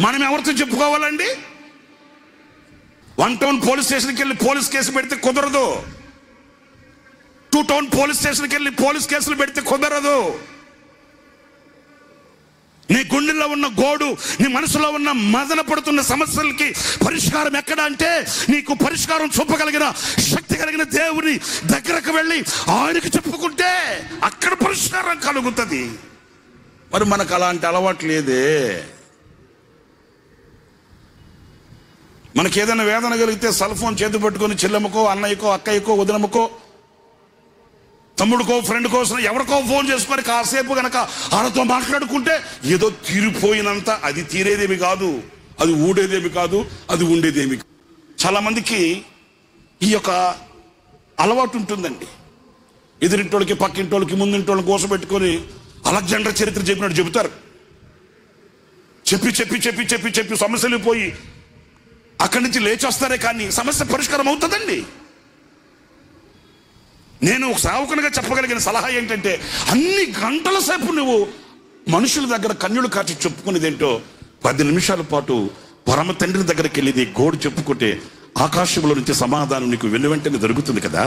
మనం ఎవరితో చెప్పుకోవాలండి? 1 town police స్టేషన్కి వెళ్ళి పోలీస్ కేసు పెడితే కుదరదు. 2 టౌన్ పోలీస్ స్టేషన్కి వెళ్ళి పోలీస్ కేసులు పెడితే కుదరదు. నీ గుండెల్లో ఉన్న గోడు, నీ మనసులో ఉన్న మదన పడుతున్న సమస్యలకి పరిష్కారం ఎక్కడ అంటే, నీకు పరిష్కారం చూపగలిగిన శక్తి కలిగిన దేవుని దగ్గరకు వెళ్ళి ఆయనకు చెప్పుకుంటే అక్కడ పరిష్కారం కలుగుతుంది. మరి మనకు అలాంటి అలవాటు లేదే. మనకి ఏదైనా వేదన కలిగితే సెల్ ఫోన్ చేతి పట్టుకొని చెల్లెమ్మకో, అన్నయ్యకో, అక్కయ్యకో, వదినమ్మకో, తమ్ముడికో, ఫ్రెండ్ కోసం ఎవరికో ఫోన్ చేసుకొని కాసేపు గనక వాళ్ళతో మాట్లాడుకుంటే ఏదో తీరిపోయినంత. అది తీరేదేమి కాదు, అది ఊడేదేమి కాదు, అది ఉండేదేమి. చాలా మందికి ఈ యొక్క అలవాటు ఉంటుందండి. ఎదురింటోళ్ళకి, పక్కింటోళ్ళకి, ముందింటోళ్ళకి కోసం పెట్టుకొని అలెగ్జాండర్ చరిత్ర చెప్పినట్టు చెబుతారు. చెప్పి చెప్పి చెప్పి చెప్పి చెప్పి సమస్యలు పోయి అక్కడి నుంచి లేచొస్తారే కానీ సమస్య పరిష్కారం అవుతుందండి. నేను ఒక సేవకునిగా చెప్పగలిగిన సలహా ఏంటంటే, అన్ని గంటల సేపు నువ్వు మనుషుల దగ్గర కన్నులు కాచి చెప్పుకునేది ఏంటో 10 నిమిషాల పాటు పరమ తండ్రి దగ్గరికి వెళ్ళి నీ గోడు చెప్పుకుంటే ఆకాశంలో నుంచి సమాధానం నీకు వెను వెంటనే దొరుకుతుంది కదా.